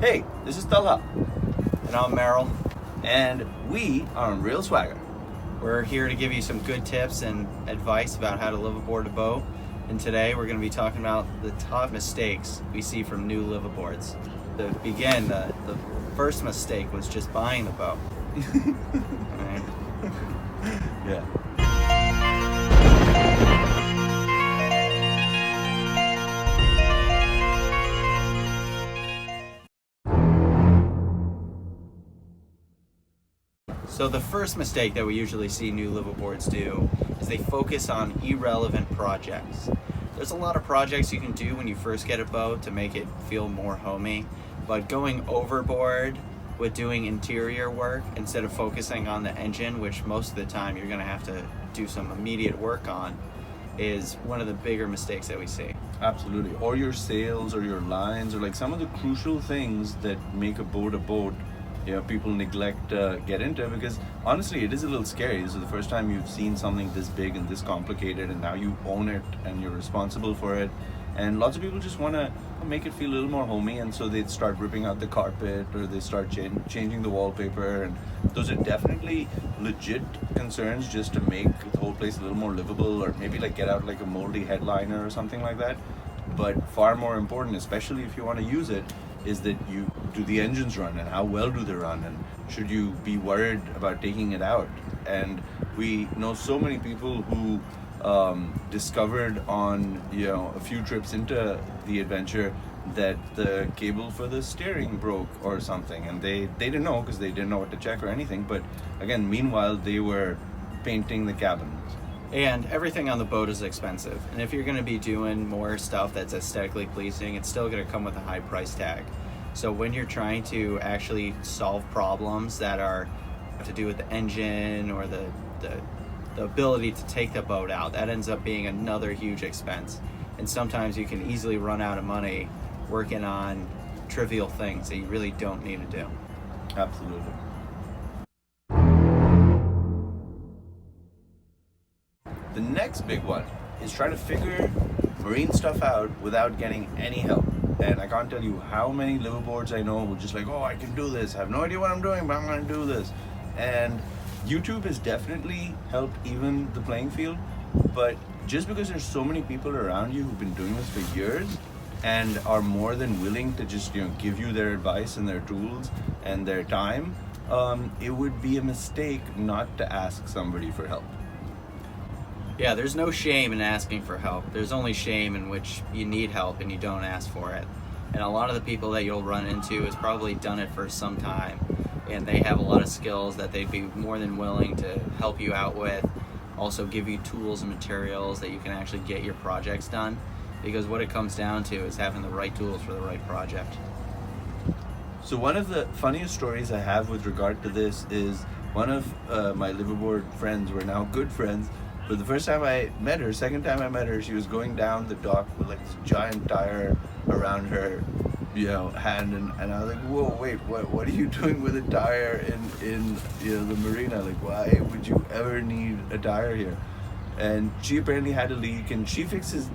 Hey, this is Talha, And I'm Merrill. and we are on Real Swagger. We're here to give you some good tips and advice about how to live aboard a boat. And today we're going to be talking about the top mistakes we see from new liveaboards. To begin, the first mistake was just buying the boat. Right? Yeah. So the first mistake that we usually see new liveaboards do is they focus on irrelevant projects. There's a lot of projects you can do when you first get a boat to make it feel more homey, but going overboard with doing interior work instead of focusing on the engine, which most of the time you're going to have to do some immediate work on, is one of the bigger mistakes that we see. Absolutely. Or your sails or your lines or like some of the crucial things that make a boat, people neglect get into, because honestly it is a little scary. This is the first time you've seen something this big and this complicated, and now you own it and you're responsible for it. And lots of people just want to make it feel a little more homey, and so they start ripping out the carpet or they start changing the wallpaper, and those are definitely legit concerns just to make the whole place a little more livable, or maybe like get out like a moldy headliner or something like that. But far more important, especially if you want to use it, is that you do the engines run, and how well do they run, and should you be worried about taking it out? And we know so many people who discovered on a few trips into the adventure that the cable for the steering broke or something, and they didn't know because they didn't know what to check or anything. But again, meanwhile they were painting the cabins. And everything on the boat is expensive. And if you're going to be doing more stuff that's aesthetically pleasing, it's still going to come with a high price tag. So when you're trying to actually solve problems that have to do with the engine or the ability to take the boat out, that ends up being another huge expense. And sometimes you can easily run out of money working on trivial things that you really don't need to do. Absolutely. The next big one is trying to figure marine stuff out without getting any help. And I can't tell you how many liveaboards I know who just like, oh, I can do this. I have no idea what I'm doing, but I'm going to do this. And YouTube has definitely helped even the playing field. But just because there's so many people around you who've been doing this for years and are more than willing to just give you their advice and their tools and their time, it would be a mistake not to ask somebody for help. Yeah, there's no shame in asking for help. There's only shame in which you need help and you don't ask for it. And a lot of the people that you'll run into has probably done it for some time, and they have a lot of skills that they'd be more than willing to help you out with. Also give you tools and materials that you can actually get your projects done, because what it comes down to is having the right tools for the right project. So one of the funniest stories I have with regard to this is one of my liveaboard friends, we're now good friends, but the first time I met her, second time I met her, she was going down the dock with like this giant tire around her hand, and I was like, whoa, wait, what are you doing with a tire in the marina? Like, why would you ever need a tire here? And she apparently had a leak, and she fixes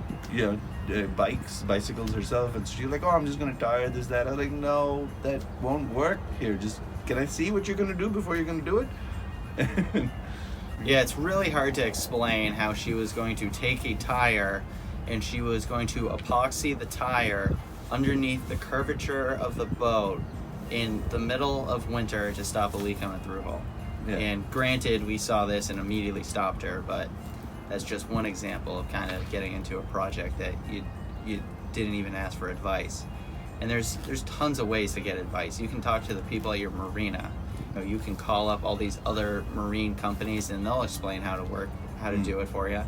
bicycles herself, and she's like, oh, I'm just gonna tire this, that. I was like, no, that won't work here. Just, can I see what you're gonna do before you're gonna do it? Yeah, it's really hard to explain how she was going to take a tire and she was going to epoxy the tire underneath the curvature of the boat in the middle of winter to stop a leak on a through hole. Yeah. And granted, we saw this and immediately stopped her, but that's just one example of kind of getting into a project that you didn't even ask for advice. And there's tons of ways to get advice. You can talk to the people at your marina. You can call up all these other marine companies and they'll explain how to do it for you.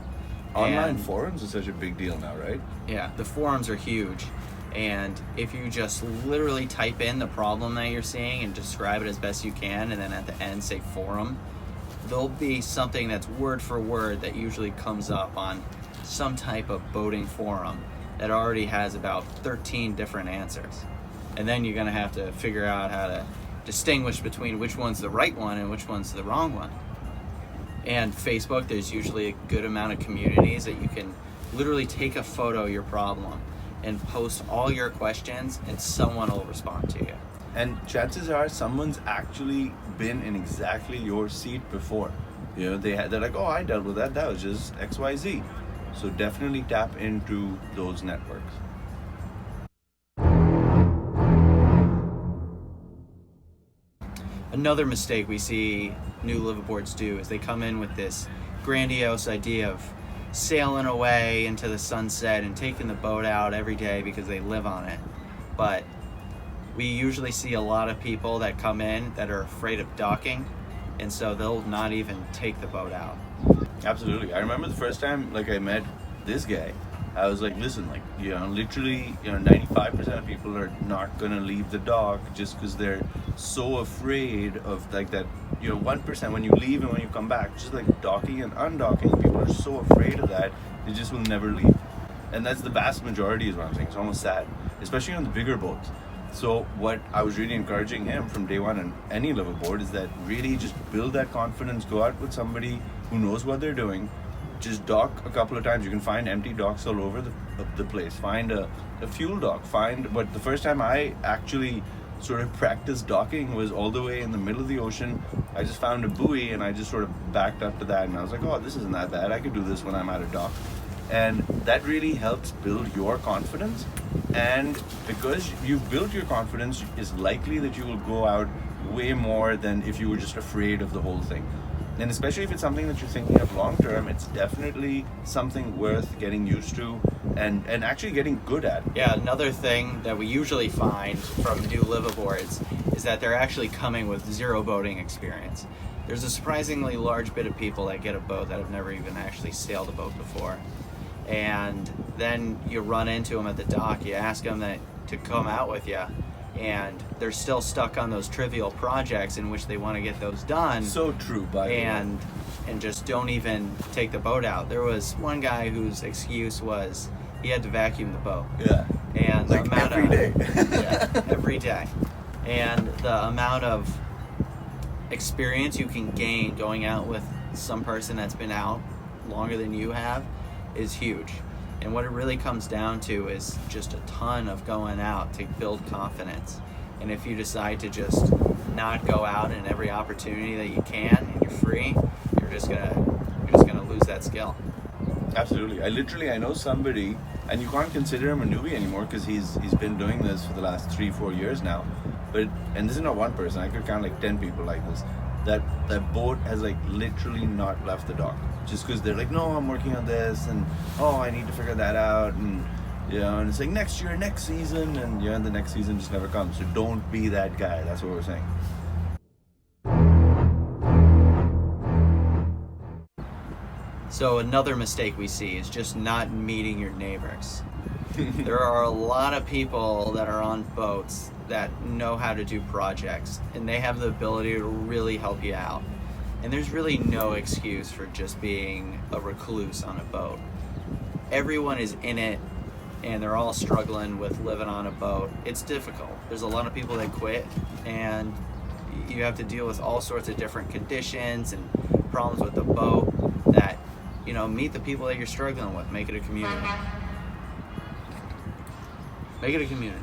Online forums is such a big deal now, right? Yeah, the forums are huge. And if you just literally type in the problem that you're seeing and describe it as best you can, and then at the end say forum, there'll be something that's word for word that usually comes up on some type of boating forum that already has about 13 different answers. And then you're gonna have to figure out how to distinguish between which one's the right one and which one's the wrong one. And Facebook, there's usually a good amount of communities that you can literally take a photo of your problem and post all your questions and someone will respond to you. and chances are someone's actually been in exactly your seat before. They're like, oh, I dealt with that. That was just XYZ. So definitely tap into those networks. Another mistake we see new liveaboards do is they come in with this grandiose idea of sailing away into the sunset and taking the boat out every day because they live on it. But we usually see a lot of people that come in that are afraid of docking, and so they'll not even take the boat out. Absolutely. I remember the first time I met this guy, I was like, listen, literally, 95% of people are not gonna leave the dock just because they're so afraid of that, 1% when you leave and when you come back, just like docking and undocking, people are so afraid of that, they just will never leave. And that's the vast majority is what I'm saying. It's almost sad, especially on the bigger boats. So what I was really encouraging him from day one on any liveaboard is that really just build that confidence, go out with somebody who knows what they're doing, just dock a couple of times. You can find empty docks all over the place. Find a fuel dock. But the first time I actually sort of practiced docking was all the way in the middle of the ocean. I just found a buoy and I just sort of backed up to that, and I was like, oh, this isn't that bad. I could do this when I'm at a dock. And that really helps build your confidence. And because you've built your confidence, it's likely that you will go out way more than if you were just afraid of the whole thing. And especially if it's something that you're thinking of long term, it's definitely something worth getting used to and actually getting good at. Yeah, another thing that we usually find from new liveaboards is that they're actually coming with zero boating experience. There's a surprisingly large bit of people that get a boat that have never even actually sailed a boat before. And then you run into them at the dock, you ask them to come out with you, and they're still stuck on those trivial projects in which they want to get those done. So true, by the way. And just don't even take the boat out. There was one guy whose excuse was he had to vacuum the boat. Yeah. And the amount every day. Yeah, every day. And the amount of experience you can gain going out with some person that's been out longer than you have is huge. And what it really comes down to is just a ton of going out to build confidence. And if you decide to just not go out in every opportunity that you can and you're free, you're just gonna lose that skill. Absolutely. I know somebody, and you can't consider him a newbie anymore because he's been doing this for the last 3-4 years now. And this is not one person. I could count 10 people like this. That boat has literally not left the dock just because they're like, no, I'm working on this, and oh, I need to figure that out, and and it's next year, next season, and and the next season just never comes. So don't be that guy. That's what we're saying. So another mistake we see is just not meeting your neighbors. There are a lot of people that are on boats that know how to do projects, and they have the ability to really help you out. And there's really no excuse for just being a recluse on a boat. Everyone is in it, and they're all struggling with living on a boat. It's difficult. There's a lot of people that quit, and you have to deal with all sorts of different conditions and problems with the boat that, meet the people that you're struggling with. Make it a community. Make it a community.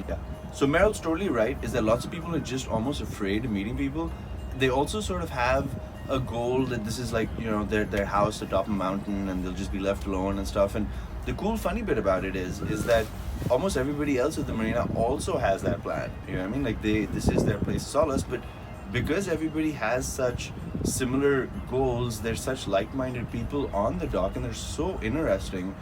Yeah. So Meryl's totally right, is that lots of people are just almost afraid of meeting people. They also sort of have a goal that this is their house atop a mountain and they'll just be left alone and stuff. And the cool funny bit about it is that almost everybody else at the marina also has that plan. You know what I mean? This is their place of solace, but because everybody has such similar goals, there's such like-minded people on the dock, and they're so interesting,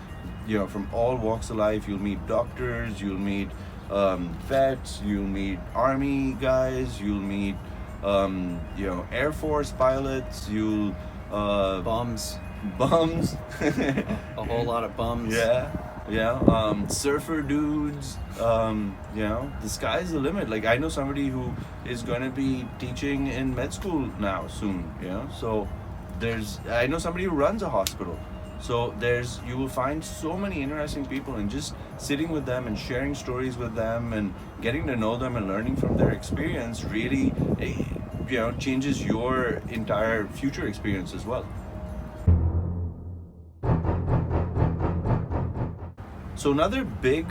from all walks of life. You'll meet doctors, you'll meet vets, you'll meet army guys, you'll meet Air Force pilots, you'll Bums. a whole lot of bums. Surfer dudes. The sky's the limit. I know somebody who is going to be teaching in med school now soon. So I know somebody who runs a hospital. So you will find so many interesting people, and just sitting with them and sharing stories with them and getting to know them and learning from their experience really, changes your entire future experience as well. So another big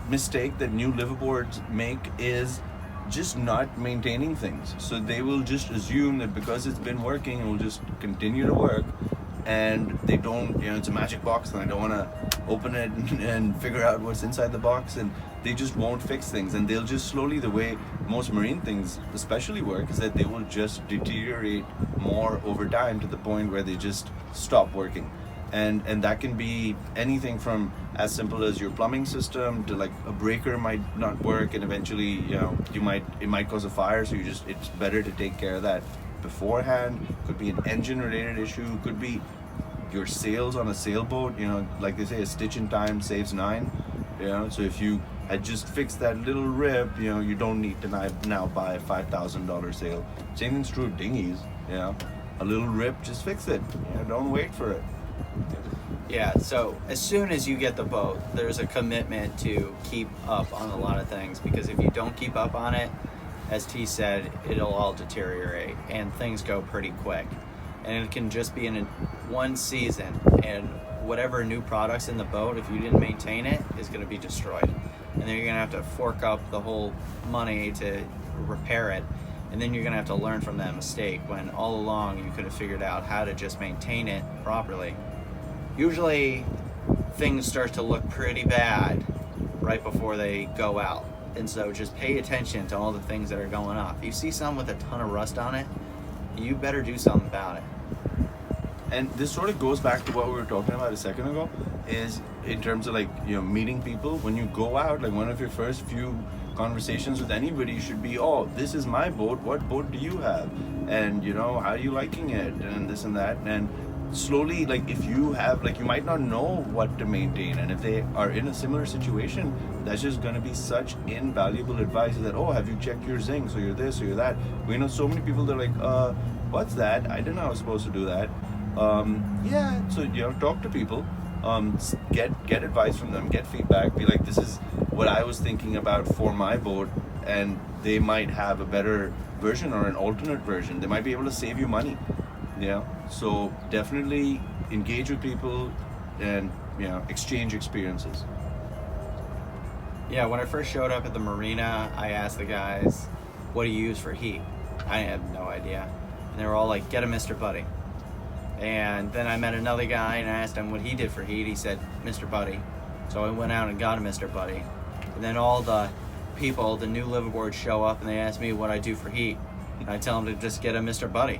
mistake that new liveaboards make is just not maintaining things. So they will just assume that because it's been working, it will just continue to work, and they don't, it's a magic box and I don't want to open it and figure out what's inside the box, and they just won't fix things, and they'll just slowly, the way most marine things especially work is that they will just deteriorate more over time to the point where they just stop working. And that can be anything from as simple as your plumbing system to like a breaker might not work, and eventually it might cause a fire, so it's better to take care of that beforehand. Could be an engine related issue, could be your sails on a sailboat, like they say, a stitch in time saves nine. So if you had just fixed that little rip, you don't need to now buy a $5,000 sail. Same thing's true of dinghies. A little rip, just fix it. Don't wait for it. Yeah, so as soon as you get the boat, there's a commitment to keep up on a lot of things, because if you don't keep up on it, as T said, it'll all deteriorate and things go pretty quick. And it can just be in one season, and whatever new products in the boat, if you didn't maintain it, is going to be destroyed. And then you're going to have to fork up the whole money to repair it. And then you're going to have to learn from that mistake, when all along you could have figured out how to just maintain it properly. Usually things start to look pretty bad right before they go out. And so just pay attention to all the things that are going off. If you see something with a ton of rust on it, you better do something about it. And this sort of goes back to what we were talking about a second ago, is in terms of meeting people. When you go out, like one of your first few conversations with anybody should be, oh, this is my boat, what boat do you have? And how are you liking it? And this and that. And slowly, if you have, you might not know what to maintain, and if they are in a similar situation, that's just going to be such invaluable advice, that, oh, have you checked your zinc, so you're this or you're that. We know so many people that are like, what's that? I didn't know I was supposed to do that. So talk to people, get advice from them, get feedback, be like, this is what I was thinking about for my boat, and they might have a better version or an alternate version. They might be able to save you money. So definitely engage with people and exchange experiences. Yeah, when I first showed up at the marina, I asked the guys, what do you use for heat? I had no idea. And they were all like, get a Mr. Buddy. And then I met another guy and I asked him what he did for heat. He said, Mr. Buddy. So I went out and got a Mr. Buddy. And then all the people, the new liveaboards, show up and they ask me what I do for heat. And I tell them to just get a Mr. Buddy.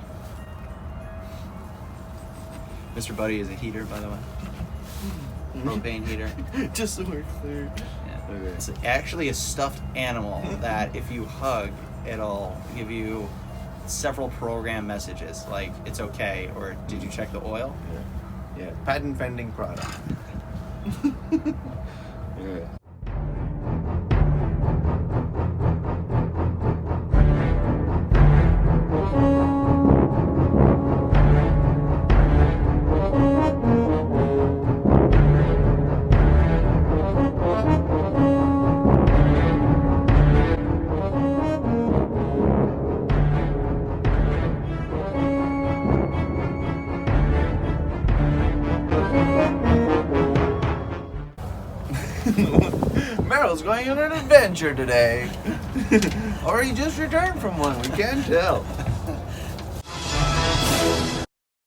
Mr. Buddy is a heater, by the way. Propane heater. Just so we're clear. Yeah. Okay. It's actually a stuffed animal that if you hug, it'll give you several program messages, like it's okay, or did you check the oil? Yeah. Patent pending product. Yeah. Meryl's going on an adventure today. Or he just returned from one, we can't tell.